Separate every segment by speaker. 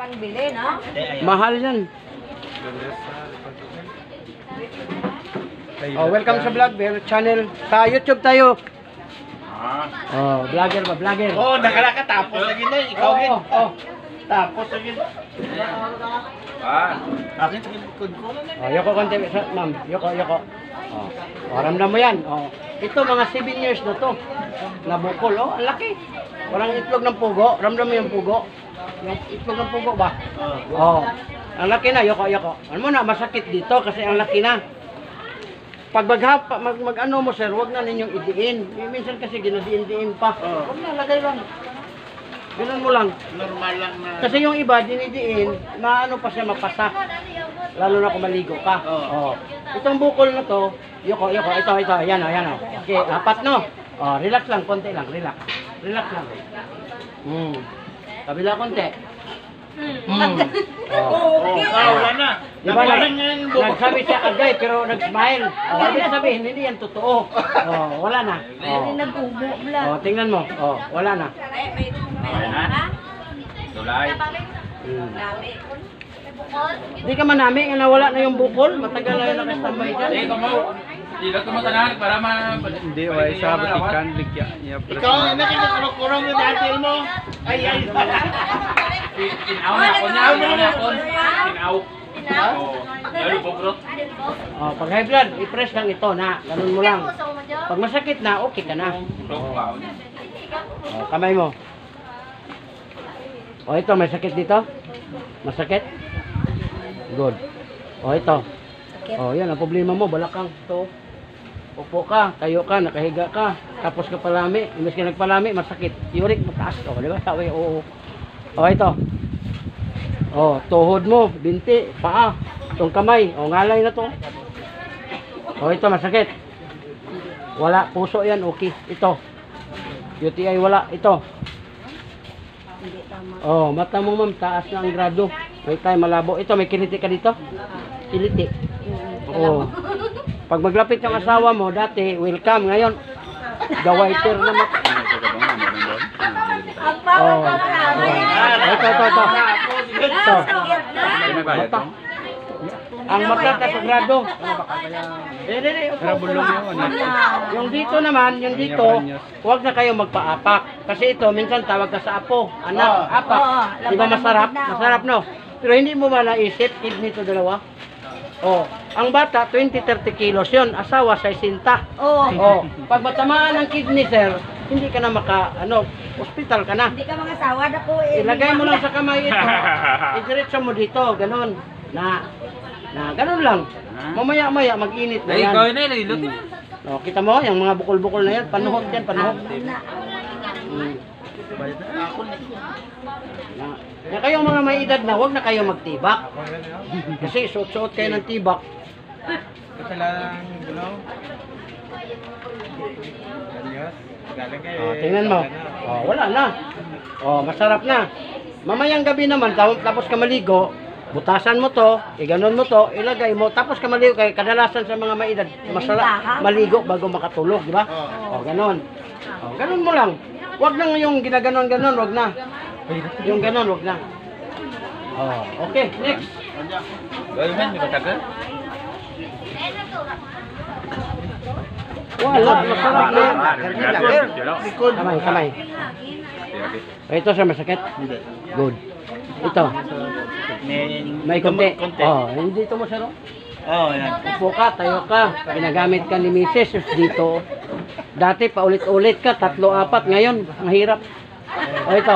Speaker 1: pangbili, no?
Speaker 2: Mahal yan. Oh, welcome sa vlog channel. Sa YouTube tayo. Oh, vlogger ba? Vlogger.
Speaker 3: Oh, nakalaka tapos lagi na ikaw gid.
Speaker 2: Oh.
Speaker 3: Tapos lagi. Akin sa likod ko.
Speaker 2: Oh, yoko konti, ma'am. Yoko. Oh. Oh, ramdam mo yan. Oh. Ito mga 7 years na to. Nabukol, oh, ang laki. Walang itlog ng pugo. Ramdam mo yung pugo. Yung itlog ng pugo ba? Oh. Ang laki na, yoko. Ano mo na, masakit dito kasi ang laki na. Pag mag-ano mo sir, wag na ninyong idiin. Minsan kasi ginadiin-diin pa. Wag na, lagay lang. Ganun mo lang.
Speaker 3: Normal lang na.
Speaker 2: Kasi yung iba, dinidiin, maano pa siya mapasa. Lalo na kung maligo ka. Oh. Itong bukol na to, yoko. Ito. Yan o. Okay, 4 no. Oh, relax lang, konti lang. Relax lang. Kabila konti.
Speaker 3: Wala na.
Speaker 2: Diba nagsabi siya agay pero nag-smile. Ibig sabihin, hindi yan totoo. Wala na. Tingnan mo. Wala na.
Speaker 3: Tulay.
Speaker 2: Hindi ka manami, nawala na yung bukol. Matagal na yung nakastambay dyan.
Speaker 4: Tidak tumatanan para
Speaker 5: Hindi, ay sabot ikan ligya niya.
Speaker 3: Ikaw na nakikkurong yung dati mo. Ay.
Speaker 4: Tinaw na ako. Lalo bobrot.
Speaker 2: Pag high blood, i-press lang ito na. Ganun mo lang. Pag masakit na, okay ka na. Kamay mo. Ito, may sakit dito? Masakit? Good. Ito. Yan, ang problema mo, balakang. Ito. Upo ka, tayo ka, nakahiga ka. Tapos ka palami. Imbes ka nagpalami, masakit. Uric, mataas. Di ba? Sabi, oo. Ito. Tuhod mo, binti, paa. Itong kamay. Ngalay na to. Ito, masakit. Wala, puso yan, okay. Ito. UTI, wala. Ito. Mata mo ma'am, taas na ang grado. May tayo malabo. Ito, may kiliti ka dito? Kiliti. Pag maglapit yung asawa mo, dati, welcome. Ngayon, gawaiter na mat. Ito. Mata. Ang mata kasagrado. Yung dito naman, yung dito, huwag na kayo magpaapak. Kasi ito, minsan tawag ka sa apo. Anak, apak. Di ba masarap? Masarap, no? Pero hindi mo naisip, kidney to dalawa. Ang bata, 20-30 kilos yun. Asawa, 60. Pag matamaan ng kidney, sir, hindi ka na hospital ka na.
Speaker 1: Hindi ka mga sawa na po
Speaker 2: Ilagay mo lang sa kamay ito. Idiretso mo dito, ganun. Ganun lang. Mamaya-maya, mag-init na yan.
Speaker 4: Ikaw na ililot.
Speaker 2: Kita mo, yung mga bukol-bukol na yan, panuhot yan, panuhot. Na kayong mga may edad na, huwag na kayo magtibak. Kasi suot-suot kayo ng tibak. Tingnan mo. Wala na. Masarap na. Mamayang gabi naman, tapos ka maligo, butasan mo to, iganon mo to, ilagay mo, tapos ka maligo. Kaya kadalasan sa mga may edad, masarap maligo bago makatulog, di ba? Ganon. Ganon mo lang. Huwag na yung ginaganon-ganon, huwag na. Yung ganon, huwag na. Okay, next.
Speaker 4: Gawin man, di ba tagal?
Speaker 2: Wala, masarap na yan. Kamay. Ito siya masakit? Good. Ito. May konti. Hindi ito mo saro?
Speaker 3: Yan.
Speaker 2: Upo ka, tayo ka. Pinagamit ka ni Mrs. dito. Dati paulit-ulit ka, 3-4. Ngayon, mahirap. Ito.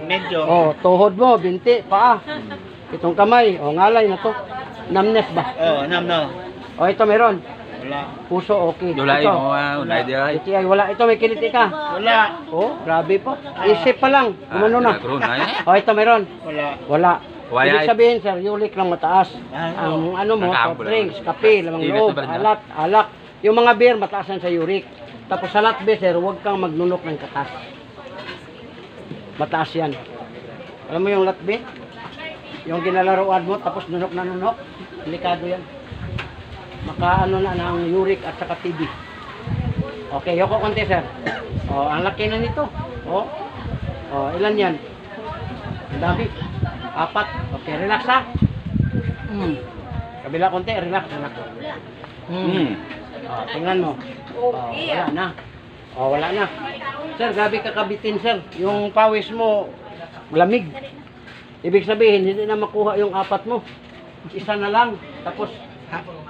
Speaker 3: Medyo.
Speaker 2: Tuhod mo, binti, paa. Itong kamay, ngalay na to. Numbness ba?
Speaker 3: Nam.
Speaker 2: Ito meron.
Speaker 3: Wala.
Speaker 2: Puso, okay.
Speaker 4: Dulay
Speaker 2: Ito.
Speaker 4: mo, ulay di ay.
Speaker 2: UTI, wala. Ito, may kiliti ka.
Speaker 3: Wala.
Speaker 2: Grabe po. Isip pa lang. Umano na. Ito meron. Wala. Ibig sabihin, sir, uric lang mataas. Ang mo, soft drinks, kape, lamang loob, alak. Yung mga beer, mataasan sa uric. Tapos sa latbe, sir, huwag kang magnunok ng katas. Mataas yan. Alam mo yung latbe? Yung ginalaroan mo, tapos nunok na nunok. Delikado yan. Makaano na ng uric at saka TB. Okay, yoko konti, sir. Ang laki na nito. Ilan yan? Ang Dabi. 4. Okay, relax ha. Kabila konti, relax. Tingnan mo. Wala na. Wala na. Sir, gabi kakabitin, sir. Yung pawis mo, lamig. Ibig sabihin, hindi na makuha yung 4 mo. Isa na lang. Tapos,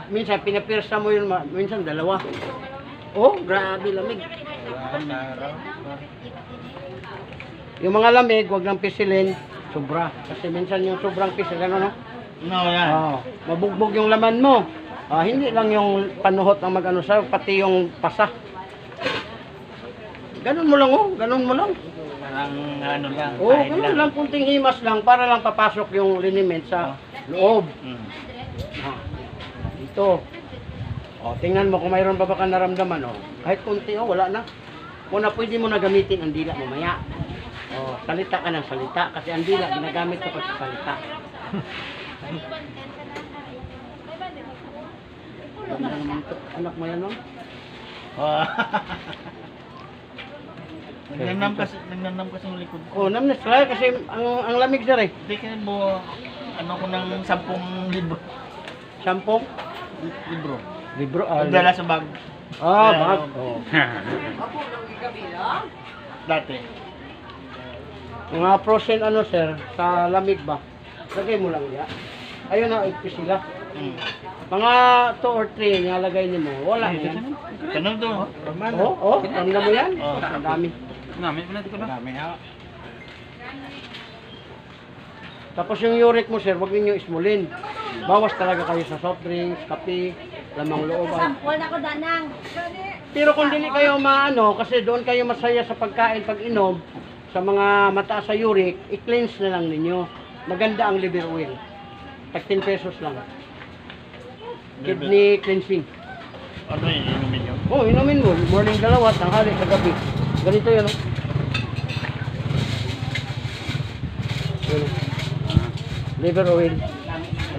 Speaker 2: minsan pinapirsa mo yun, minsan 2. Grabe lamig. Yung mga lamig, wag lang pisilin, sobra. Kasi minsan yung sobrang pisil, ano no?
Speaker 3: No, yan.
Speaker 2: Mabugbog yung laman mo. Hindi lang yung panuhot ang mag-ano sa'yo, pati yung pasa. Ganun mo lang, ganun mo lang.
Speaker 3: Parang ano lang.
Speaker 2: Ganun lang, kunting himas lang para lang papasok yung liniment sa loob. Dito. Tingnan mo kung mayroon pa ba ka naramdaman, Kahit kunti, wala na. Muna pwede mo na gamitin ang dila mamaya. Salita ka ng salita kasi ang dila ginagamit ko pag salita. Ganda naman ito. Anak mo yan, no?
Speaker 3: Nagnanam kasi yung likod ko.
Speaker 2: Namnes try kasi ang lamig sir eh.
Speaker 3: Hindi ka mo, ano ko ng 10 libro.
Speaker 2: 10
Speaker 3: Libro.
Speaker 2: libro.
Speaker 3: Dala sa bag.
Speaker 2: Bag.
Speaker 3: Dati.
Speaker 2: Mga frozen ano sir, sa lamig ba? Lagay mo lang ya. Ayun na, ipis sila. Mga 2 or 3 nilagay niyo mo. Wala yan.
Speaker 3: Ganun to.
Speaker 2: Tanda mo yan? Ang dami.
Speaker 4: Namin pala dito ba?
Speaker 3: Dami ha.
Speaker 2: Tapos yung uric mo sir, wag niyo ismulin. Bawas talaga kayo sa soft drinks, kape, lamang loob.
Speaker 1: Sampol na ko danang.
Speaker 2: Pero kung dili kayo maano, kasi doon kayo masaya sa pagkain pag inom, sa mga mataas sa uric, i-cleanse na lang ninyo. Maganda ang liver oil. Tag 10 pesos lang. Kidney cleansing.
Speaker 3: Ano yun, inumin nyo?
Speaker 2: Inumin mo. Morning 2, tanghali sa gabi. Ganito yan, liver oil.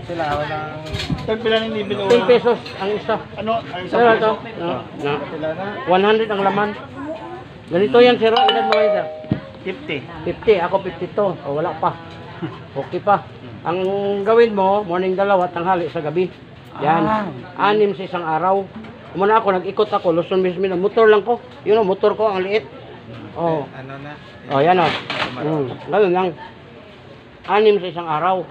Speaker 3: Sila, walang... Pila ng libil o...
Speaker 2: 10 pesos ang isa.
Speaker 3: Ano? Ay,
Speaker 2: Sir, ito.
Speaker 3: Sila na?
Speaker 2: 100 ang laman. Ganito yan, sir. Ilan mo kayo, sir?
Speaker 3: 50.
Speaker 2: 50. Ako 52. Wala pa. Okay pa. Ang gawin mo, morning 2, tanghali sa gabi. Yan. 6 sa isang araw. Umuna ako, nag-ikot ako. Luzon mismo na. Motor lang ko. Yun o, motor ko. Ang liit.
Speaker 3: Ano na?
Speaker 2: Yan o. Ganun lang. 6 sa isang araw.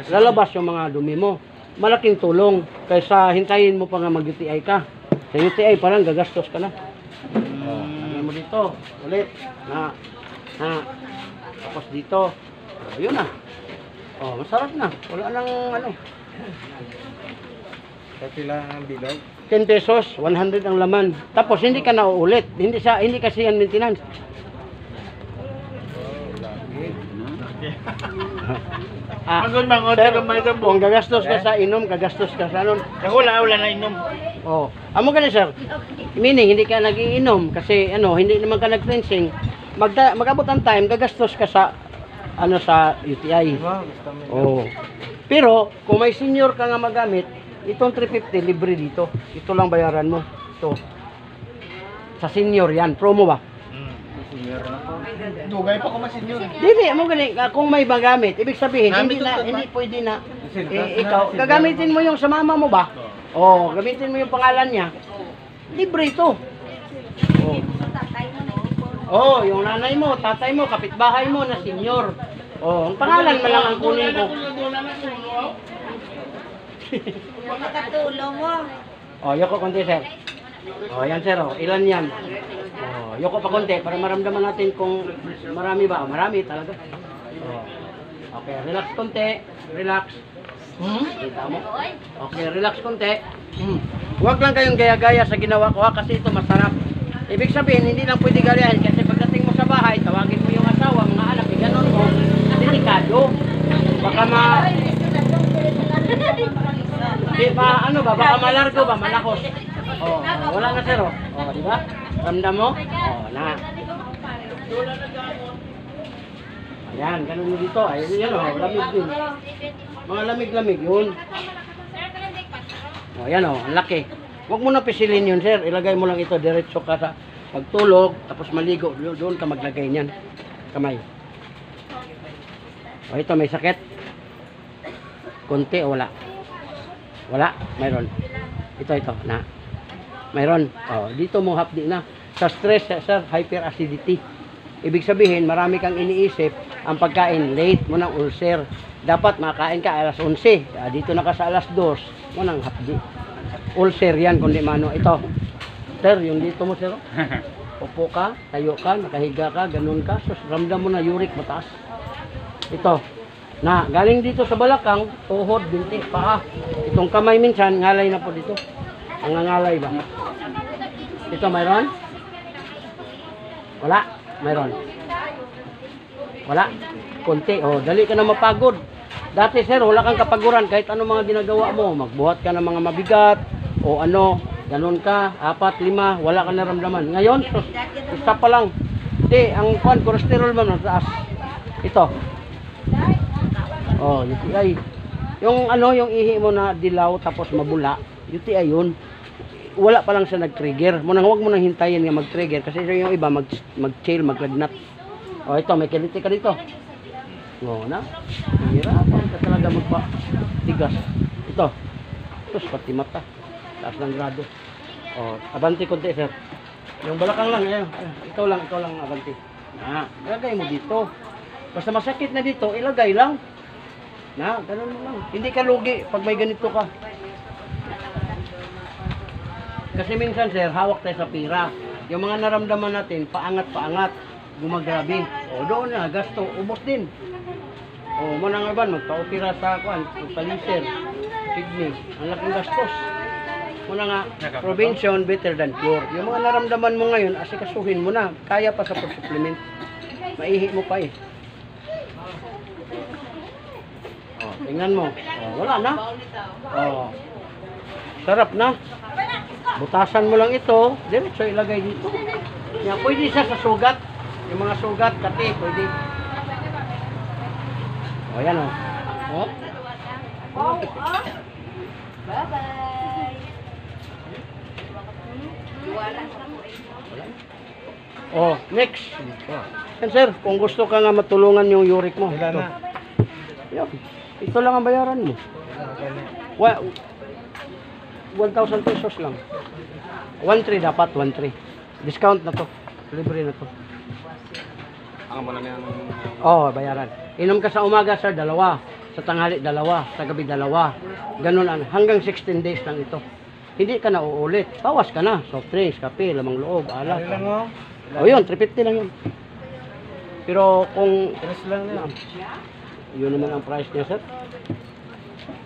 Speaker 2: Lalabas yung mga dumi mo. Malaking tulong. Kaysa hintayin mo pa nga mag-UTI ka. Sa UTI parang gagastos ka na. Lagyan mo dito. Ulit. Tapos dito. Yun na. Masarap na. Wala nang ano.
Speaker 3: Pila ang bilog?
Speaker 2: 10 pesos, 100 ang laman. Tapos hindi ka na uulit. Hindi kasi yan maintenance. Sir, kung gagastos ka sa inom, gagastos ka sa anon.
Speaker 3: Ako wala na inom.
Speaker 2: Amo ganun sir. Meaning, hindi ka nagiinom kasi hindi naman ka nag-cleansing. Mag-abot ang time, gagastos ka sa sa UTI. Pero, kung may senior ka nga magamit, itong 350 libre dito. Ito lang bayaran mo. Ito. Sa senior yan. Promo ba?
Speaker 3: Senior na po. Dugay pa ko masenyor.
Speaker 2: Hindi, mo gani kung may magamit, ibig sabihin hindi pwede na ikaw gagamitin mo yung sa mama mo ba? Gamitin mo yung pangalan niya. Libre ito. Yung nanay mo, tatay mo, kapitbahay mo na senior. Ang pangalan mo lang ang kunin ko.
Speaker 1: Makakatulong mo.
Speaker 2: Yoko konti sir. Yan sir, ilan yan? Yoko pa konti para maramdaman natin kung marami ba. Marami talaga. Okay, relax konti. Relax. Kita mo? Okay, relax konti. Huwag lang kayong gaya-gaya sa ginawa ko kasi ito masarap. Ibig sabihin, hindi lang pwede gayahin kasi pagdating mo sa bahay, tawagin mo yung asawa, mga anak, ganon mo. Delikado. Baka baka malargo ba, malakos. Wala na sir. Di ba? Ramdam mo? Na. Ayan, ganun mo dito. Ayan lamig din. Mga lamig-lamig yun. Ayan ang laki. Huwag mo na pisilin yun sir. Ilagay mo lang ito, diretso ka sa pagtulog, tapos maligo. Doon ka maglagay niyan. Kamay. O ito, may sakit. Konti o wala? Wala, mayroon. Ito, na. Mayroon. O, dito mo hapdi na. Sa stress, sir, hyperacidity. Ibig sabihin, marami kang iniisip, ang pagkain, late mo ng ulcer. Dapat makain ka alas 11. Dito na ka sa alas 2, mo nang hapdi. Ulcer yan, kundi mano. Ito. Sir, yung dito mo, sir. Upo ka, tayo ka, nakahiga ka, ganun ka. So, ramdam mo na uric mataas. Ito. Na, galing dito sa balakang, tuhod, binti, paa. Itong kamay minsan, ngalay na po dito. Ang ngalay ba? Ito, mayroon? Wala. Mayroon. Wala. Konti. O, dali ka na mapagod. Dati, sir, wala kang kapaguran. Kahit ano mga ginagawa mo. Magbuhat ka ng mga mabigat. O ano, ganun ka. 4, 5. Wala ka naramdaman. Ngayon, isa pa lang. Hindi, ang cholesterol mo nataas. Ito. O, UTI. Yung ano, yung ihi mo na dilaw tapos mabula. UTI yun. Wala pa lang siya nag-trigger. Huwag mo nang hintayin nga mag-trigger kasi yung iba mag-chill, maglagnat. O ito, may kiliti ka dito. O na. Hirapan ka talaga magpa-tigas. Ito. Ito, pati mata. Taas ng grado. O, abanti konti, sir. Yung balakang lang, ayan. Ikaw lang, abanti. Ilagay mo dito. Basta masakit na dito, ilagay lang. Na, ganun mo lang. Hindi ka lugi pag may ganito ka. Kasi minsan, sir, hawak tayo sa pira. Yung mga naramdaman natin, paangat, gumagrabe. O doon na, gasto, ubos din. O mo nang iban, magpa-opera sa paliser, kidney, ang laking gastos. Mo na nga, prevention better than cure. Yung mga naramdaman mo ngayon, asikasuhin mo na. Kaya pa sa supplement. Maihi mo pa eh. O, tingnan mo. O, wala na. O, sarap na. Butasan mo lang ito, diretso ilagay dito. Yan, pwede siya sa sugat. Yung mga sugat, kati, pwede. O, yan o. O.
Speaker 1: Bye-bye.
Speaker 2: O, next. Yan, sir, kung gusto ka nga matulungan yung uric mo.
Speaker 3: Wala
Speaker 2: Ito.
Speaker 3: na.
Speaker 2: Yan. Ito lang ang bayaran mo. 1,000 pesos lang. 1,300 dapat, 1,300. Discount na to. Libre na to.
Speaker 4: Ang mo na yung...
Speaker 2: Oh, bayaran. Inom ka sa umaga, sir, 2. Sa tanghali, 2. Sa gabi, 2. Ganun ang hanggang 16 days lang ito. Hindi ka na uulit. Bawas ka na. Soft drinks, kape, lamang loob, alak.
Speaker 3: Ano lang o?
Speaker 2: O yun, 350 lang yun. Pero kung...
Speaker 3: Tres lang yan.
Speaker 2: Yun naman ang price niya, sir.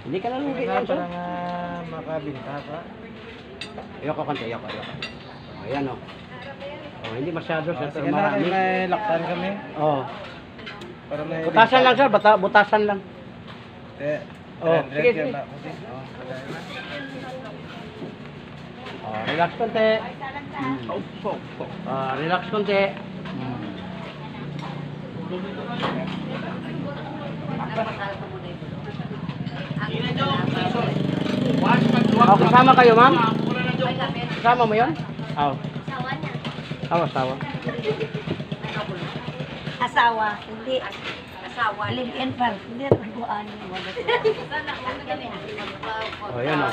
Speaker 2: Hindi ka na lugi yan, sir.
Speaker 3: Para nga makabinta ka.
Speaker 2: Ayoko kante, ayoko. Ayan o. Oh, hindi masyado, sir. Pero
Speaker 3: Sige na,
Speaker 2: marami.
Speaker 3: may laktan kami.
Speaker 2: Oh.
Speaker 3: Para may...
Speaker 2: Butasan lang, sir. Butasan lang. Oh, sige, sige. Oh, relax konti. Relax konti. Oh, kasama kayo, ma'am? Kasama mo yun? Oh. Asawa.
Speaker 1: Asawa, hindi. Asawa. Live-in pa. Hindi, taguan.
Speaker 2: Oh, yan o.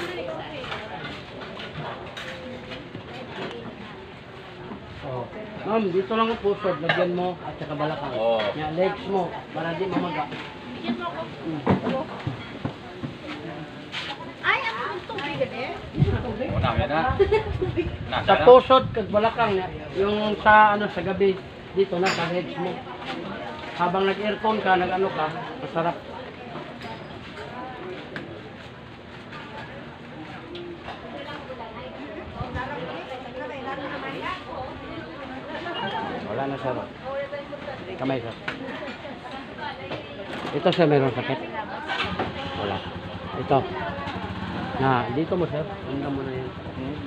Speaker 2: Oh. Ma'am, dito lang ang pusod. Lagyan mo at saka balakang.
Speaker 4: Oo.
Speaker 2: Yan, legs mo. Para di mamaga.
Speaker 1: Ay, ang tubig eh.
Speaker 4: Una, yan na.
Speaker 2: Sa pusod, kag balakang. Yung sa, sa gabi. Dito na, sa legs mo. Habang nag-aircon ka, nag-ano ka, masarap. Wala na, sir. Kamay, sir. Ito, sir, mayroong sakit. Wala. Ito. Dito mo, sir. Handa mo na yan.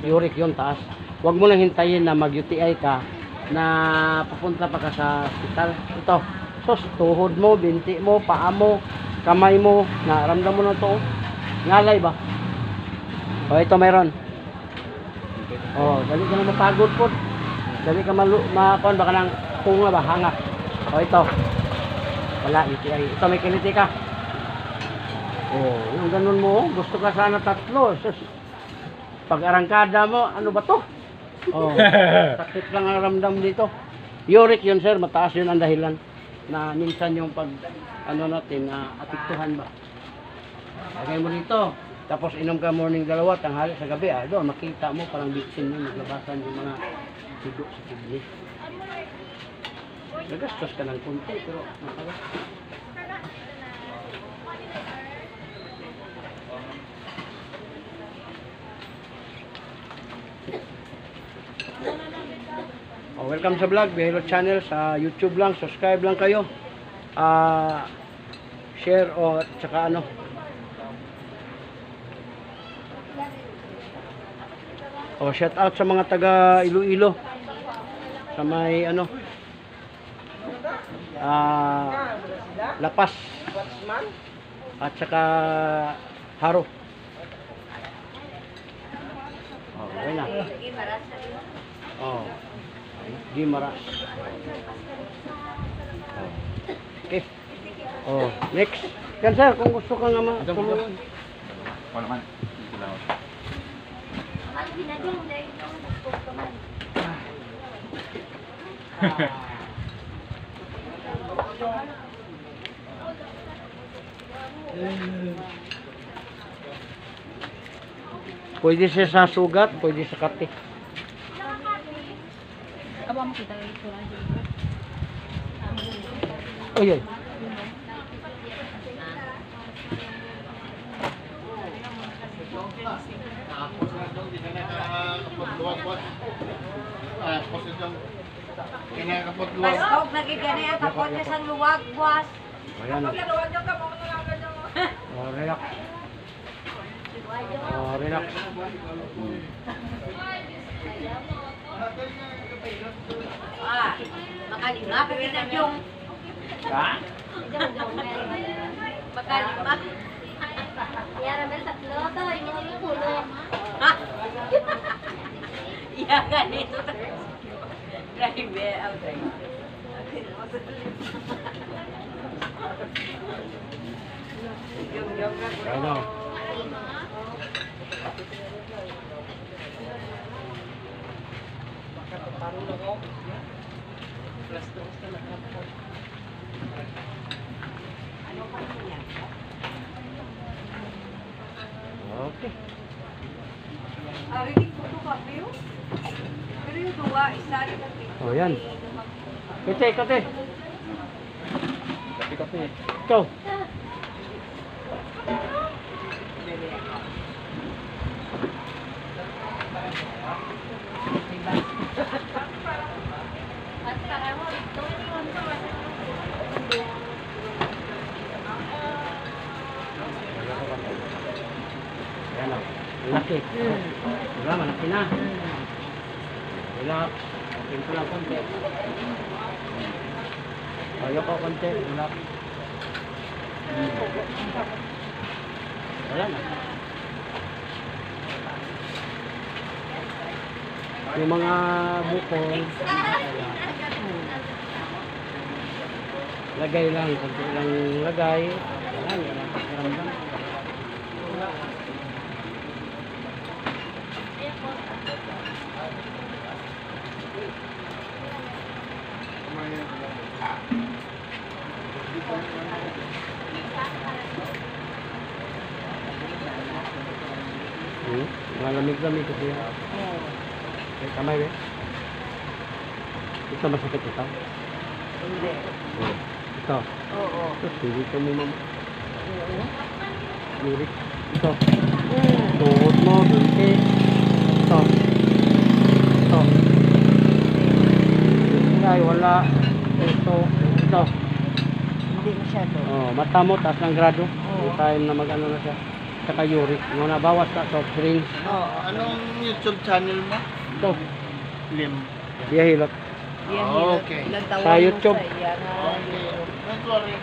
Speaker 2: Uric yun, taas. Huwag mo nang hintayin na mag-UTI ka na pupunta pa ka sa hospital. Ito. Sos, tuhod mo, binti mo, paa mo, kamay mo, naramdam mo na ito. Ngalay ba? O, ito mayroon. O, dali ka na mapagod po. Dali ka baka nang punga ba, hanga. O, ito. Wala, UTI. Ito, may kiliti ka. Oh, yung ganun mo, gusto ka sana tatlo. Sus, pag arangkada mo, ano ba to? Oh, sakit lang ang ramdam dito. Uric yun sir, mataas yun ang dahilan. Na minsan yung pag, ano natin, apektuhan ba. Lagay mo dito. Tapos inom ka morning dalawa, tanghali sa gabi. Doon, makita mo parang bitsin yun, naglabasan yung mga dugo sa kidney. Nagastos ka ng kunti, pero makagastos. Oh, welcome sa vlog, Bihelo Channel. Sa YouTube lang, subscribe lang kayo. Share o tsaka ano. Oh, shout out sa mga taga Iloilo. Sa may ano. Lapas. At saka Haro. Oh, okay na. Oh. Gimaras. Oh. Okay. Oh, next. Yan sir, kung gusto ka nga matulungan.
Speaker 4: Wala man. Ito lang.
Speaker 2: Pwede siya sa sugat, pwede sa kati.
Speaker 1: Aba mo kita ito lang.
Speaker 2: Oy, oy.
Speaker 1: Pasok, nagigani ang kapot niya sa luwag, buwas.
Speaker 2: Ayan. Oh, relax. Oh, relax.
Speaker 1: Makalima, pagkita yung.
Speaker 2: Ha?
Speaker 1: Makalima.
Speaker 6: Yara bel tatlo to, ini ni kulo.
Speaker 1: Iya, ganito. Driver, out
Speaker 2: Ano? Okay.
Speaker 1: Arinig ko ito kape yun. Pero yung duwa, isa rin ang
Speaker 2: Oh, yan. Kate, kate.
Speaker 4: Kape-kape.
Speaker 2: Ikaw. Ayan o. Laki. Diba, malaki na. Relax. Ito lang konti. Ayaw ko konti. Relax. Wala na. Yung mga bukol, lagay lang. Konti lang lagay. Wala na. Ramdam. Malamig-lamig kasi yan. Okay, kamay ba? Ito masakit ito?
Speaker 1: Hindi.
Speaker 2: Oh. Ito?
Speaker 1: Oo.
Speaker 2: Ito, hindi ka mo mam... Lirik. Ito. Tuhod mo, dulce. Ito. Ito. Ay, wala. Ito. Ito.
Speaker 1: Hindi masyado.
Speaker 2: Oh, mata mo, taas ng grado. Yung time na mag-ano na siya. Saka uric. Yung nabawas ka, soft drinks.
Speaker 3: Anong YouTube channel mo?
Speaker 2: Ito.
Speaker 3: Lim.
Speaker 2: Biyahilot.
Speaker 1: Yan,
Speaker 3: Okay.
Speaker 1: ilang taon
Speaker 2: Sa
Speaker 1: mo
Speaker 2: YouTube.
Speaker 1: sa iya na
Speaker 3: Okay. Don't worry.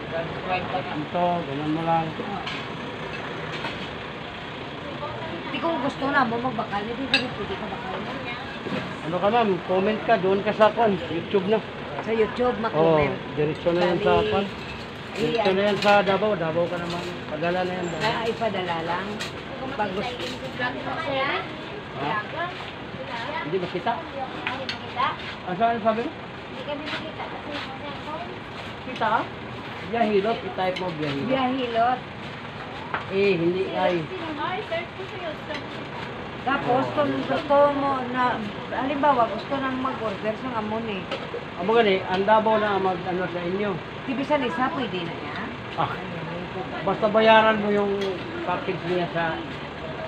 Speaker 3: Subscribe ka na.
Speaker 2: Ito, ganun mo lang.
Speaker 1: Hindi ko gusto na mo magbakal. Hindi ka rin pwede ka bakal.
Speaker 2: Ano ka ma'am, comment ka, doon ka sa YouTube na.
Speaker 1: Sa YouTube,
Speaker 2: Oh,
Speaker 1: makunin.
Speaker 2: diretso na yan sa pan. Diretso na yan sa Davao. Davao ka naman. Padala na yan.
Speaker 1: Kaya ipadala lang. Pag gusto.
Speaker 2: Ha? Hindi ba kita? Ano saan sabi mo?
Speaker 6: Hindi kami makita kasi cellphone.
Speaker 2: Kita ka? Biyahilot. I-type mo biyahilot.
Speaker 1: Biyahilot.
Speaker 2: Hindi ay.
Speaker 1: Tapos, kung gusto mo na, halimbawa, gusto nang mag-order sa amon eh.
Speaker 2: Amo gani, ang Davao na mag-ano sa inyo.
Speaker 1: Tibisan isa, pwede na yan.
Speaker 2: Ah, basta bayaran mo yung package niya sa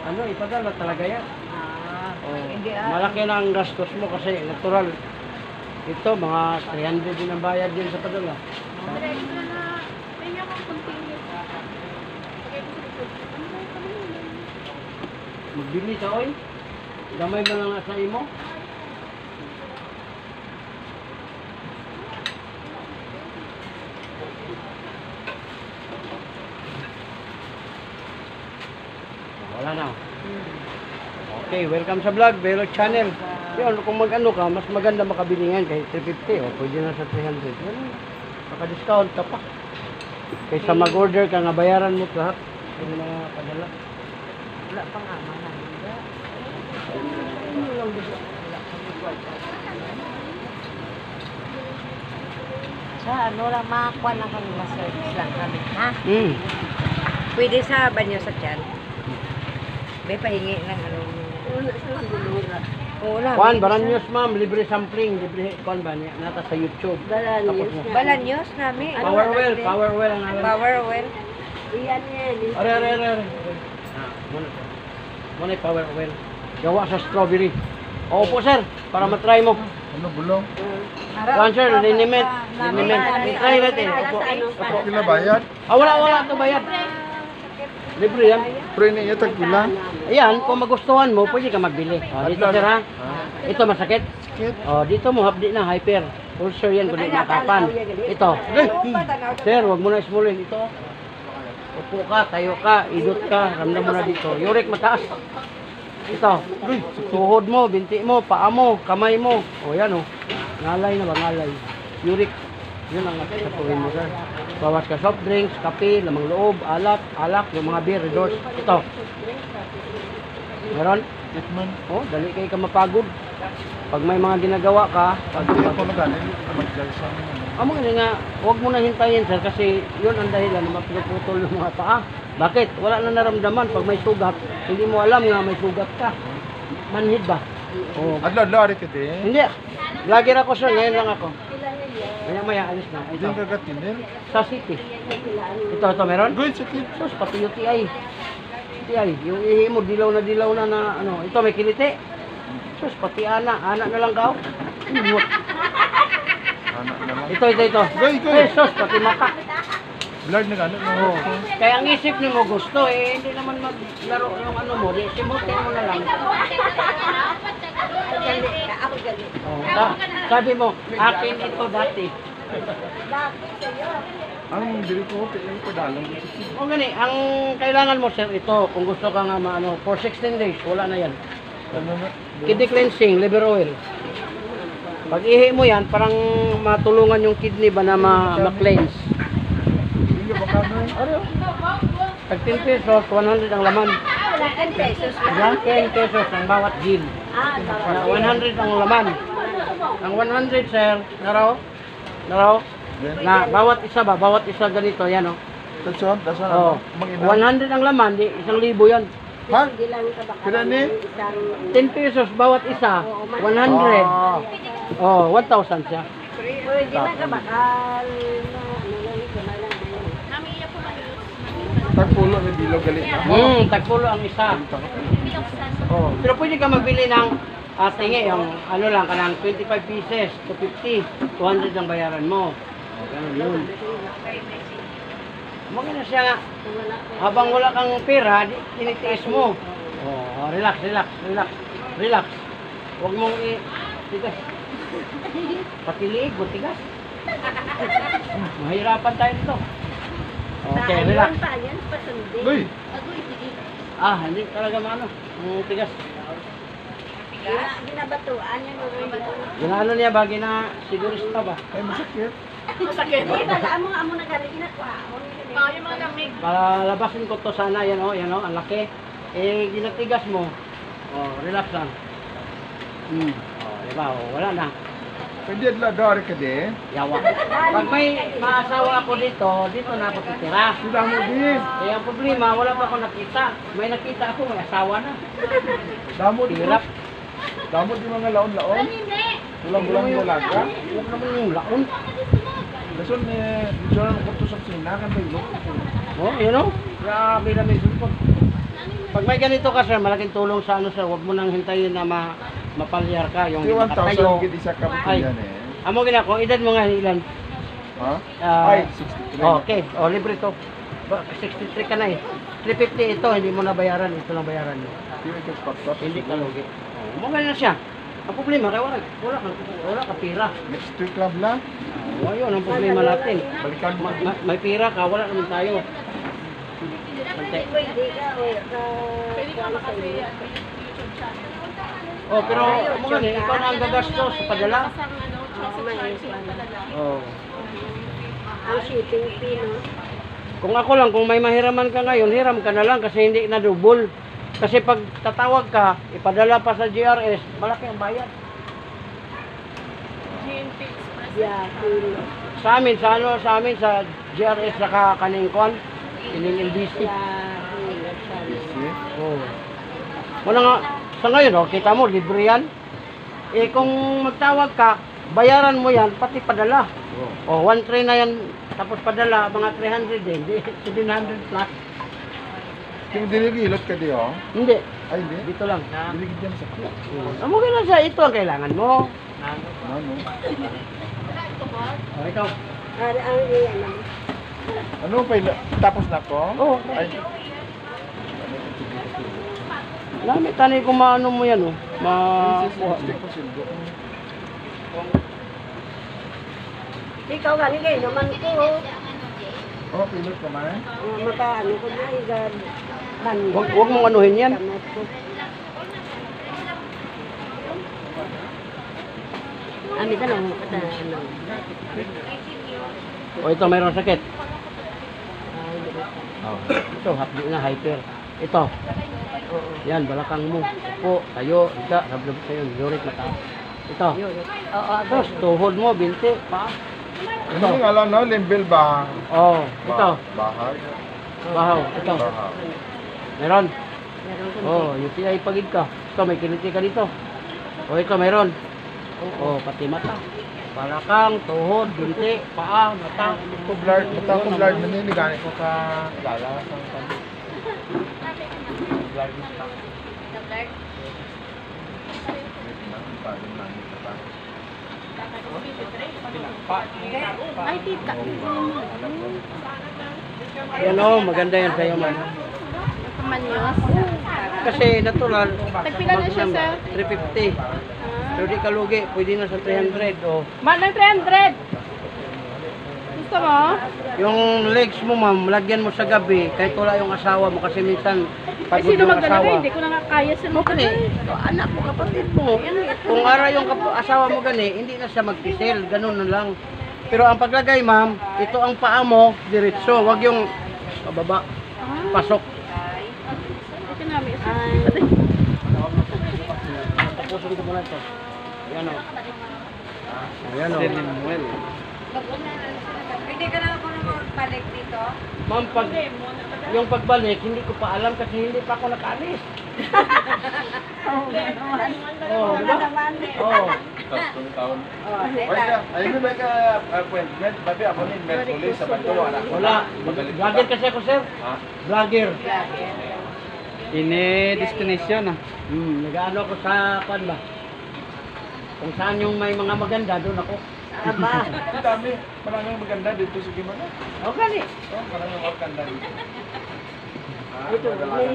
Speaker 2: ano, ipadala talaga yan. Oh,
Speaker 1: Hindi
Speaker 2: malaki na ang gastos mo kasi natural. Ito, mga 300 din ang bayad din sa padala. Magbili ka, oy. Gamay mo lang sa imo. Wala na. Okay, welcome sa vlog, Velo Channel. Yun, kung mag-ano ka, mas maganda makabili ngayon kahit 350 o pwede na sa 300. Yan, maka-discount ka pa. Kaysa mag-order ka nga, bayaran mo lahat. Yung mga padala.
Speaker 1: Wala pang ama na. Sa ano lang, makakuha lang kami, ma-service lang kami, ha? Pwede sa banyo sa tiyan. May pahingi ng ano. Wala.
Speaker 2: Juan, Baranyos ma'am, libre sampling, libre kuan ba niya, nata sa YouTube. Tapos mo.
Speaker 1: Balanyos namin.
Speaker 2: Power well ang alam.
Speaker 1: Power well.
Speaker 2: Are. Muna. Muna yung power well. Gawa sa strawberry. Oo po sir, para matry mo.
Speaker 3: Ano, bulong?
Speaker 2: Juan sir, liniment. I-try natin. Opo. Opo.
Speaker 3: Kila bayad?
Speaker 2: Wala ito bayad. Libre yan.
Speaker 3: Pre niya tagpila?
Speaker 2: Ayan, kung magustuhan mo, pwede ka magbili. Dito sir ha. Ito masakit.
Speaker 3: Sakit.
Speaker 2: Dito mo hapdi na, hyper. Ulcer yan kung di makapan. Ito. Sir, wag mo na ismulin. Ito. Upo ka, tayo ka, idot ka, ramdam mo na dito. Uric mataas. Ito. Tuhod mo, binti mo, paa mo, kamay mo. O yan o. Ngalay na ba? Ngalay. Uric. Yun ang sapuhin mo sir. Bawas ka soft drinks, kape, lamang loob, alak, yung mga beer, resorts. Ito. Meron?
Speaker 3: Treatment.
Speaker 2: Oh, dali kayo ka mapagod. Pag may mga ginagawa ka,
Speaker 3: Hindi ako nagaling. Mag-jalsan.
Speaker 2: amo nga, huwag mo na hintayin sir kasi yun ang dahilan na mapuputol ng mga paa. Bakit? Wala na naramdaman pag may sugat. Hindi mo alam nga may sugat ka. Manhid ba? Oh.
Speaker 3: Adlaw-adlaw ari ka din.
Speaker 2: Hindi. Vlogger ako sir, ngayon lang ako. Maya alis na.
Speaker 3: Hindi
Speaker 2: Ito.
Speaker 3: kagatin din.
Speaker 2: Sa city. Ito meron?
Speaker 3: Good, sakit.
Speaker 2: Sus, pati UTI. UTI. Yung ihi mo, dilaw na ano. Ito may kiliti. Sus, pati ana na lang ka.
Speaker 3: Anak na lang.
Speaker 2: Ito.
Speaker 3: Goy.
Speaker 2: Sus, pati mata.
Speaker 3: Blood na gano'n.
Speaker 2: Oo. Kaya ang isip niyo mo gusto hindi naman maglaro yung ano mo, di simutin mo na lang. Oh, sabi mo, akin ito dati.
Speaker 3: Ang diri ko, yung padalang.
Speaker 2: O gani, ang kailangan mo sir ito, kung gusto ka nga maano, for 16 days, wala na yan.
Speaker 3: Ano na?
Speaker 2: Kidney cleansing, liver oil. Pag ihi mo yan, parang matulungan yung kidney ba na ma-cleanse.
Speaker 3: Hindi ba ka na?
Speaker 2: Ano? Pag 10 pesos, 100 ang laman.
Speaker 1: 10 pesos.
Speaker 2: Yan, 10 pesos ang bawat gin. Na 100 ang laman. Ang 100 sir, naraw? Na bawat isa ganito, yan o.
Speaker 3: Tasyon,
Speaker 2: Oh. 100 ang laman, di 1,000 yan.
Speaker 3: Ha? Kira ni?
Speaker 2: 10 pesos bawat isa, 100. Oh, 1,000 siya.
Speaker 1: Pwede na ka bakal.
Speaker 3: Tagpulo na bilog galit na.
Speaker 2: Tagpulo ang isa. Oh, pero pwede ka magbili ng tingi, yung ano lang, kanang 25 pieces to 50, 200 ang bayaran mo. Oh, ganun yun. Maganda siya nga. Habang wala kang pera, tinitiis mo. Oh, relax. Huwag mong tigas. Pati liig, tigas. Mahirapan tayo dito. Okay, relax.
Speaker 3: Goy!
Speaker 2: Hindi talaga maano. Tigas.
Speaker 1: Ginabatuan yan.
Speaker 2: Yung ano niya ba, sigurista ba?
Speaker 3: Ay, masakit.
Speaker 1: Amo na galing ginagawa.
Speaker 6: Yung mga lamig.
Speaker 2: Palabasin ko to sana, yan o, ang laki. Eh, ginatigas mo. Oh, relax lang. Oh, diba, wala na.
Speaker 3: Pwede adla dari ka di.
Speaker 2: Yawa. Pag may maasawa ako dito na ako titira.
Speaker 3: Sila mo di.
Speaker 2: Eh, ang problema, wala pa ako nakita. May nakita ako, may asawa na.
Speaker 3: Damo di.
Speaker 2: Hirap.
Speaker 3: Damo di mga laon-laon. Bulang-bulang bulaga.
Speaker 2: Huwag naman yung laon.
Speaker 3: Dason ni Dijon ko to sa sina kan bilog.
Speaker 2: Oh, you know? Grabe na may sulpot. Pag may ganito ka, sir, malaking tulong sa ano, sir. Huwag mo nang hintayin na mapalyar ka. Yung
Speaker 3: Di 1,000 gid isa ka
Speaker 2: Ay,
Speaker 3: yan eh.
Speaker 2: amo gina ko, edad mo nga ilan?
Speaker 3: Ha?
Speaker 2: Ah,
Speaker 3: Ay, 63.
Speaker 2: Okay, libre to. 63 ka na eh. 350 ito, hindi mo na bayaran. Ito lang bayaran mo.
Speaker 3: Di mo ikot
Speaker 2: Hindi ka lugi. Mo ganun na siya. Ang problema, kaya wala ka pira.
Speaker 3: Next week club lang.
Speaker 2: Yun ang problema natin.
Speaker 3: Balikan mo.
Speaker 2: May pira ka, wala naman tayo. Bante.
Speaker 6: Pwede ka makapay YouTube channel.
Speaker 2: Oh, pero mo ganun, ikaw na ang gagastos sa padala.
Speaker 6: Kasang ano, charge padala.
Speaker 2: Oh.
Speaker 1: Ang shipping fee, no?
Speaker 2: Kung ako lang, kung may mahiraman ka ngayon, hiram ka na lang kasi hindi na double. Kasi pag tatawag ka, ipadala pa sa GRS, malaki ang bayad.
Speaker 6: GNP Express.
Speaker 1: Yeah, kilo.
Speaker 2: Sa amin sa GRS saka kaningkon, kining LBC.
Speaker 1: Yeah, kilo.
Speaker 3: See?
Speaker 2: Oh. Wala nga, sa ngayon, kita mo, libre yan. Eh kung magtawag ka, bayaran mo yan, pati padala. Oh, 1.3 na yan, tapos padala, mga 300 din, 700 plus.
Speaker 3: Kung dinigilot ka di oh.
Speaker 2: Hindi,
Speaker 3: Ay, hindi.
Speaker 2: dito lang.
Speaker 3: Diligid yan sa kuya.
Speaker 2: Amo na sa ito ang kailangan mo.
Speaker 3: Ano?
Speaker 2: Oh, ikaw.
Speaker 1: Ang iyan.
Speaker 3: Ano pa tapos na ko?
Speaker 2: Oh,
Speaker 3: Ay.
Speaker 2: lamit tanay kung maano mo yan, oh. Makuha mo.
Speaker 3: Stick ko sildo.
Speaker 1: Ikaw galing kayo naman ko.
Speaker 3: Oh, pilot ka man.
Speaker 1: Makaano ko na igad.
Speaker 2: Huwag mong anuhin yan.
Speaker 1: Ami ka lang kata ano.
Speaker 2: O ito, mayroong sakit. Oh. Ito, hapdi na, hyper. Ito. Yan, balakang mo. Upo, tayo, ika, sablog sa'yo, yurik mata. Ito.
Speaker 1: Oo,
Speaker 2: Tapos, tuhod mo, binti, pa.
Speaker 3: Ano nga lang no, limbel ba?
Speaker 2: Oh, ito.
Speaker 3: Bahag.
Speaker 2: Bahaw, ito.
Speaker 3: Bahag.
Speaker 2: Meron.
Speaker 1: meron ko.
Speaker 2: Oh, UTI pagid ka. Ito, may kiliti ka dito. O, ito, meron. Oh, pati mata. Balakang, tuhod, binti, paa, mata.
Speaker 3: Ko blurred, mata ko blurred man ni gani ko ka lala sang kan. Blurred na.
Speaker 6: Ay, tita.
Speaker 2: Yan o, maganda yan sa'yo man.
Speaker 6: Pamanyos.
Speaker 2: Kasi natural.
Speaker 6: Tagpila na siya, sir?
Speaker 2: 350. Pero di ka lugi, pwede na sa 300. O.
Speaker 6: Mahal ng 300. Gusto mo?
Speaker 2: Yung legs mo ma'am, lagyan mo sa gabi, kahit wala yung asawa mo kasi minsan
Speaker 6: Ay,
Speaker 2: pagod
Speaker 6: sino
Speaker 2: yung
Speaker 6: magdalaga?
Speaker 2: asawa.
Speaker 6: Hindi ko na nga kaya sa mga
Speaker 2: Gani, anak mo, kapatid mo. Kung ara yung asawa mo gani, hindi na siya magpisil, ganun na lang. Pero ang paglagay ma'am, ito ang paa mo, diretso, wag yung pababa, pasok.
Speaker 6: Ito namin.
Speaker 2: Tapusin ko muna ito. Ayan o. Ayan o.
Speaker 1: Hindi ka na ako balik dito.
Speaker 2: Ma'am, yung pagbalik, hindi ko pa alam kasi hindi pa ako nakaalis. Oh, di ba? Oh.
Speaker 4: Tatlong taon.
Speaker 3: Ay, may ka appointment, babi ako ni Mercury sa Bantuwa na.
Speaker 2: Wala. Vlogger kasi ako, sir.
Speaker 3: Ha?
Speaker 2: Vlogger.
Speaker 5: Ini destination ah.
Speaker 2: Nag-ano ako sa pan ba? Kung saan yung may mga maganda, doon ako.
Speaker 1: Aba.
Speaker 3: Ang dami, maraming maganda dito sa Gimana.
Speaker 2: O gani.
Speaker 3: Oh, maraming maganda dito.
Speaker 1: Ito, may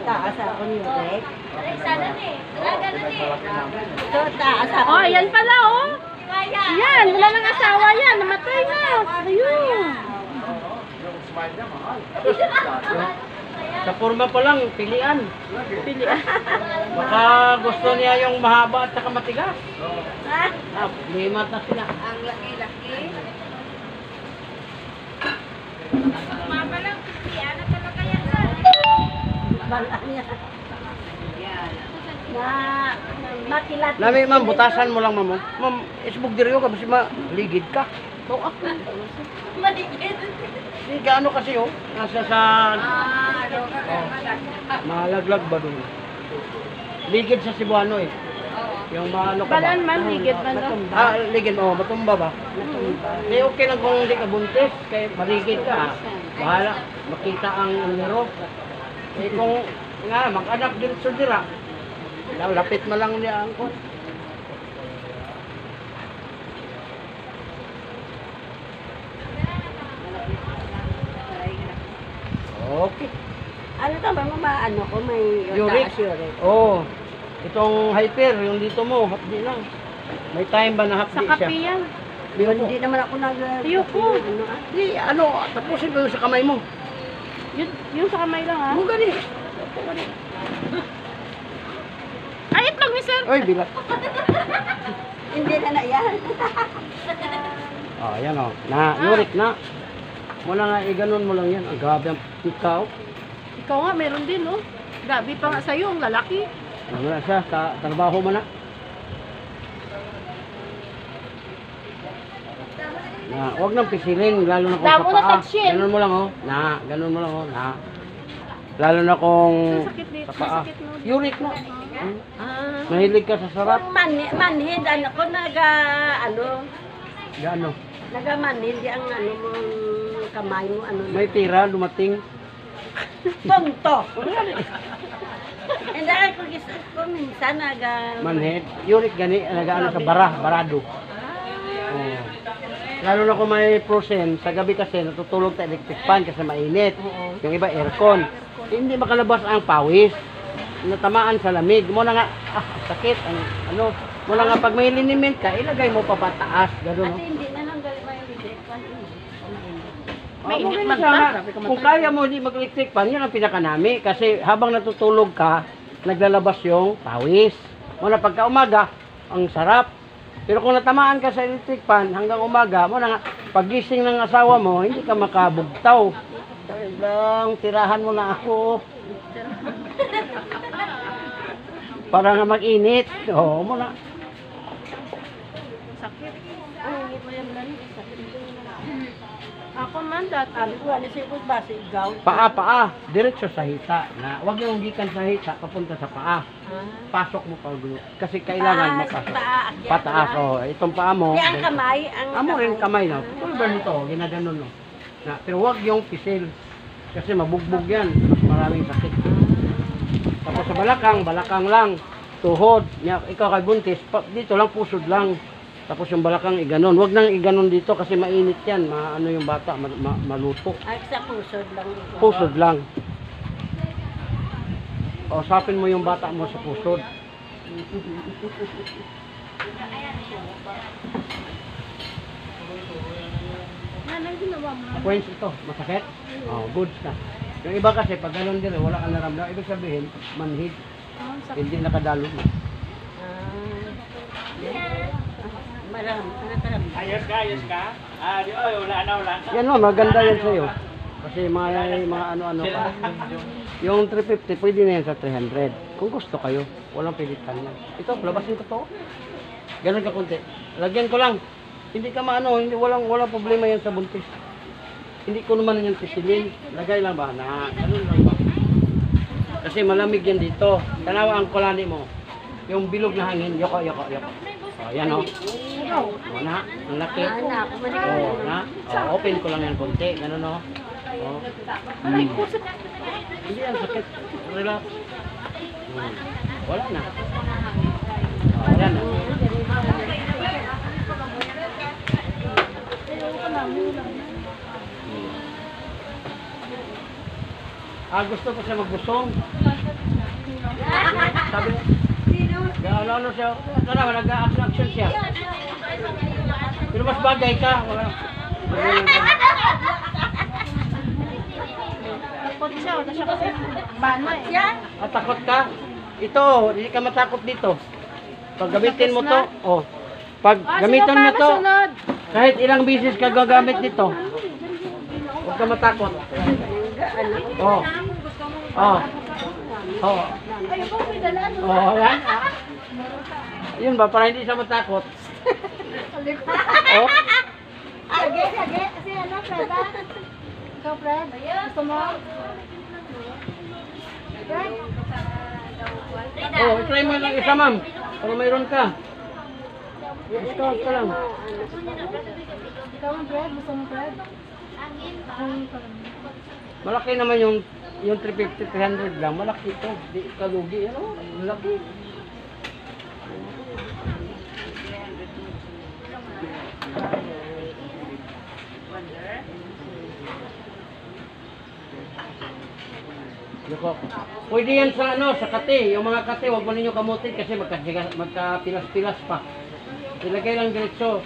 Speaker 1: taas ako ni Rek.
Speaker 6: Ay, sana na eh. Talaga na eh.
Speaker 1: Ito, taas ako.
Speaker 6: Oh, yan pala oh. Yan, wala nang asawa yan. Namatay na. Ayun.
Speaker 3: Yung smile niya, mahal.
Speaker 2: Sa forma pa lang, pilian. Baka gusto niya yung mahaba at saka matigas. Ah, limat na sila.
Speaker 1: Ang laki-laki. Bala niya. Na makilat.
Speaker 2: Nami, ma'am, butasan mo lang, ma'am. Oh. Ma'am, isbog diryo ka, kasi maligid ka. So, ako.
Speaker 6: Maligid.
Speaker 2: Hindi ka ano kasi, oh. Nasa sa... Malaglag ba doon? Ligid sa Cebuano, eh. Yung maano ka ba?
Speaker 7: Balan man, ligid man daw.
Speaker 2: Ah, ligid, oh. Matumba ba? Hindi, okay lang kung hindi ka buntis. Kaya maligid ka, ah. Bahala. Makita ang numero. Eh, kung nga, mag-anak din sa dira. Lapit mo lang niya ang kot. Okay.
Speaker 1: Ano to ba maano ko may
Speaker 2: Uric?
Speaker 1: uric.
Speaker 2: Oo. Itong hyper, yung dito mo, hapdi lang. May time ba na hapdi
Speaker 7: Sa
Speaker 2: siya?
Speaker 7: kape yan.
Speaker 1: Yun, hindi naman ako nag...
Speaker 7: Ayoko.
Speaker 1: Ano, ah?
Speaker 2: Di, ano, tapusin ko yung sa kamay mo.
Speaker 7: Yung sa kamay lang ha.
Speaker 2: Mo gani.
Speaker 7: Ay, itlog ni sir.
Speaker 2: Oy, bilat.
Speaker 1: Hindi na yan.
Speaker 2: Oh, yan oh. Na, uric na. Wala nga, iganon mo lang yan. Ang grabe ang ikaw.
Speaker 7: Ikaw nga, meron din oh. Gabi pa nga sa'yo, ang lalaki.
Speaker 2: Wala siya, trabaho mo na. Na, huwag nang pisilin, lalo na kung
Speaker 7: Damo
Speaker 2: sa
Speaker 7: na
Speaker 2: paa.
Speaker 7: touchin.
Speaker 2: Ganun mo lang oh. Na, ganun mo lang oh. Na. Lalo na kung
Speaker 7: Ang sakit dito,
Speaker 2: sa paa.
Speaker 7: sakit no.
Speaker 2: Uric na. Hmm?
Speaker 1: Ah.
Speaker 2: Mahilig ka sa sarap.
Speaker 1: Kung manhid, ano ko
Speaker 2: Gaano?
Speaker 1: nagamanhid, ang ano mo, kamay mo, ano.
Speaker 2: May tira, dumating.
Speaker 1: Tonto. Hindi ako gusto ko minsan
Speaker 2: Manhead. Uric gani, nagaano sa barado. Oh. Lalo na kung may frozen, sa gabi kasi natutulog sa electric fan kasi mainit. Yung iba aircon. Hindi makalabas ang pawis. Natamaan sa lamig. Muna nga, sakit. Ang, ano, muna nga pag may liniment ka, ilagay mo pa pataas. Gano'n, no?
Speaker 1: hindi na lang galing may electric fan.
Speaker 7: May
Speaker 2: Oh,
Speaker 7: init
Speaker 2: okay
Speaker 7: man
Speaker 2: siya,
Speaker 7: ba?
Speaker 2: ha? Kung kaya mo hindi mag-electric fan, yun ang pinakanami. Kasi habang natutulog ka, naglalabas yung pawis. Muna pagka umaga, ang sarap. Pero kung natamaan ka sa electric fan hanggang umaga, mo na nga, pagising ng asawa mo, hindi ka makabugtaw. Dahil lang, tirahan mo na ako. Para nga mag-init. Oo, mo na.
Speaker 7: Sakit. Ang init mo yan lang. Sakit. Ako man dati.
Speaker 1: Ano ko, ano siya ba, si Igaw?
Speaker 2: Paa. Diretso sa hita. Na, huwag yung gikan sa hita, papunta sa paa. Pasok mo pa gulo. Kasi kailangan mapasok. Pataas, oh. Itong paa mo.
Speaker 1: Di ang kamay, ang
Speaker 2: Amo rin kamay, no? Tulad nito, ginaganon, no? Na, pero huwag yung pisil. Kasi mabugbog yan. Mas maraming sakit. Tapos sa balakang lang. Tuhod. Ikaw kay buntis, dito lang, pusod lang. Tapos yung balakang iganon. Huwag nang iganon dito kasi mainit yan. Ano yung bata, maluto.
Speaker 1: Ay, sa pusod lang.
Speaker 2: Pusod lang. O, sapin mo yung bata mo sa pusod.
Speaker 7: Nanay ginawa mo.
Speaker 2: Points ito, masakit? Oh, goods na. Yung iba kasi, pag ganun din, wala kang naramdaman. Ibig sabihin, manhid. Hindi nakadalo na.
Speaker 1: Maram,
Speaker 5: Ayos ka? Ah, di, oh, wala na.
Speaker 2: Yan o, maganda yan sa'yo. Kasi mga ano-ano pa. Yung 350, pwede na yan sa 300. Kung gusto kayo, walang pilitan yan. Ito, labasin ko to. Ganun ka kunti. Lagyan ko lang. Hindi ka maano, walang problema yan sa buntis. Hindi ko naman yan pisilin. Lagay lang ba? Na, ganun lang ba? Kasi malamig yan dito. Tanawa ang kulani mo. Yung bilog na hangin, yoko. O, yan o. O, na, ang laki. O, na. O, open ko lang yan konti. Ganun o. O. Hindi yan sakit. Relax. Wala na. O, wala na. Gusto ko siya magbusong. Sabi niya, ano siya, nag-action siya. Pero mas bagay ka. Wala.
Speaker 7: Takot siya. Wala siya kasi bana eh.
Speaker 2: At takot ka? Ito, hindi ka matakot dito. Pag gamitin mo to, oh. Pag gamitin mo to, kahit ilang bisis ka gagamit nito, huwag ka matakot. Oh. Oh. Oh. Oh, yan. Yun ba, para hindi siya matakot. Oh.
Speaker 7: Lagi. Kasi ano, Fred ah? Ikaw, Fred? Gusto mo? Fred?
Speaker 2: Oh, try mo lang isa, ma'am. Para mayroon ka. Discount ka lang.
Speaker 7: Ikaw, Fred? Gusto mo, Fred?
Speaker 2: Malaki naman yung 350, 300 lang. Malaki ito. Di ka lugi. Ano? Malaki. Yuko. Pwede yan sa ano, sa kate. Yung mga kate, huwag mo ninyo kamutin kasi magkapilas-pilas pa. Ilagay lang diretso.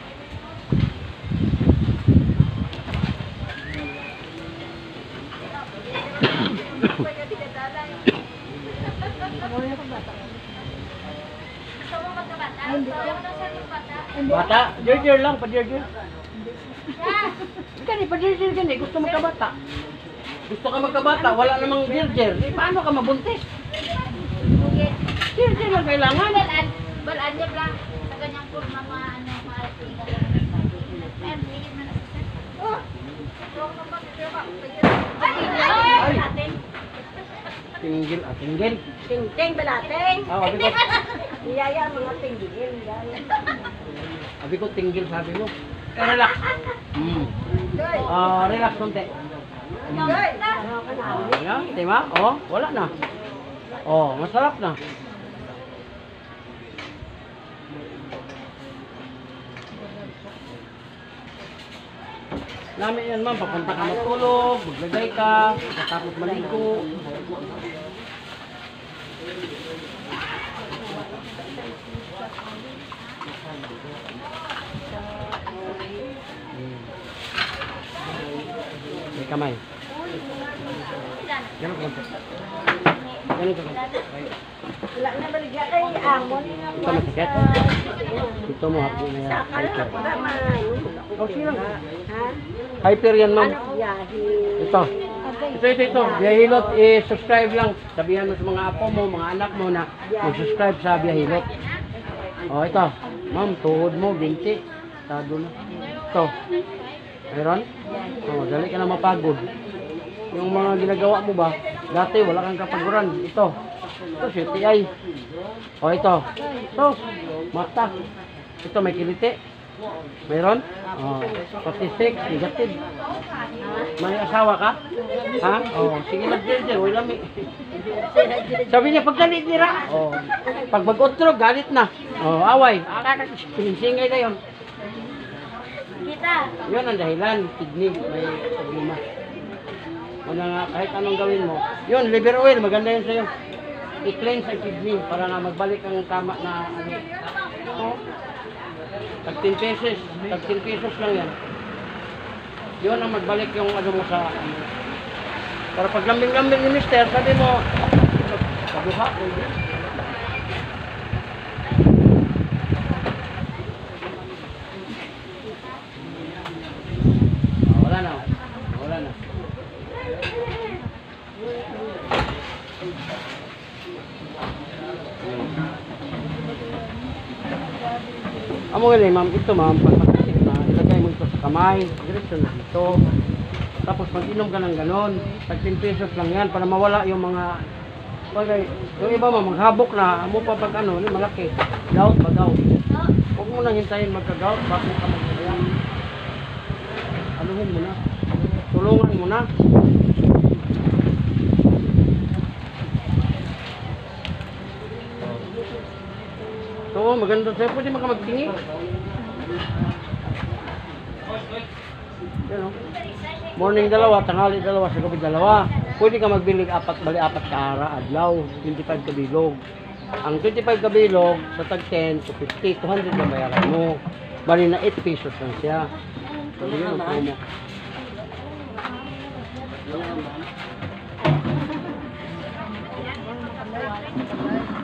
Speaker 2: Bata, jer lang, pa-jer. Gani, pa-jer gani, gusto magkabata. Gusto ka magkabata, wala namang jer. Eh, paano ka mabuntis? Jer lang kailangan.
Speaker 6: Balaan niya lang sa ganyang kurma mga ano, mga
Speaker 2: Tinggil, tinggil.
Speaker 1: Ting-ting, balating.
Speaker 2: Sabi ko,
Speaker 1: Iyaya mga tinggil.
Speaker 2: sabi ko tinggil, sabi mo. Relax. Relax konti. Ayan, diba? Oh, wala na. Oh, masarap na. Namin yan, ma'am. Papunta ka matulog, maglagay ka, matapos maligo. May kamay. Ganun ka konti. Ganun ka konti.
Speaker 1: Wala na baligya kay Amon.
Speaker 2: Ito matikit. Ito mo hapo na yan. Hyper. Oh, silang.
Speaker 1: Ha?
Speaker 2: Hyper yan, ma'am.
Speaker 1: Biyahe.
Speaker 2: Ito. Ito. Biyahilot, subscribe lang. Sabihan mo sa mga apo mo, mga anak mo na mag-subscribe sa Biyahilot. Oh, ito. Ma'am, tuhod mo, binti. Tado na. Ito. Mayroon? Oh, dali ka na mapagod. Yung mga ginagawa mo ba, dati wala kang kapaguran. Ito. Ito, CTI. Oh, ito. Ito. Mata. Ito, may kiliti. Mayroon? Oh, 46, negative. May asawa ka? Ha? Oh, sige mag-jer, wala may. Sabi niya, pagdalit nila. Oh, pag mag-utrog, galit na. Oh, away. Pinsingay na yun.
Speaker 6: Kita.
Speaker 2: Yun ang dahilan, kidney, may problema. Una nga, kahit anong gawin mo. Yun, liver oil, maganda yun sa'yo. I-cleanse ang kidney para na magbalik ang tama na ano. Oh. Tag 10 pesos lang yan. Yun ang magbalik yung ano mo sa ano. Para pag lambing-lambing ni mister, sabi mo, sabuha, pwede. Wala na. Amo gali, ma'am, ito ma'am, pag makasik na, ilagay mo ito sa kamay, diretso na dito. Tapos mag-inom ka ng ganon, tag 10 pesos lang yan para mawala yung mga bagay. Yung iba ma'am, maghabok na, amo pa pag ano, malaki. Gout ba gout? Huwag mo nang hintayin magka-gout bago ka mag-kaya. Anuhin mo na. Tulungan mo na. Oo, maganda sa'yo. Pwede maka magtingi. Yan o. Morning dalawa, tanghali dalawa, sa gabi dalawa. Pwede ka magbilig bali apat ka adlaw, 25 ka bilog. Ang 25 ka bilog, sa tag 10 to 50, 200 na bayaran mo. Bali na 8 pesos lang siya. So, yun ang promo.
Speaker 1: Ay.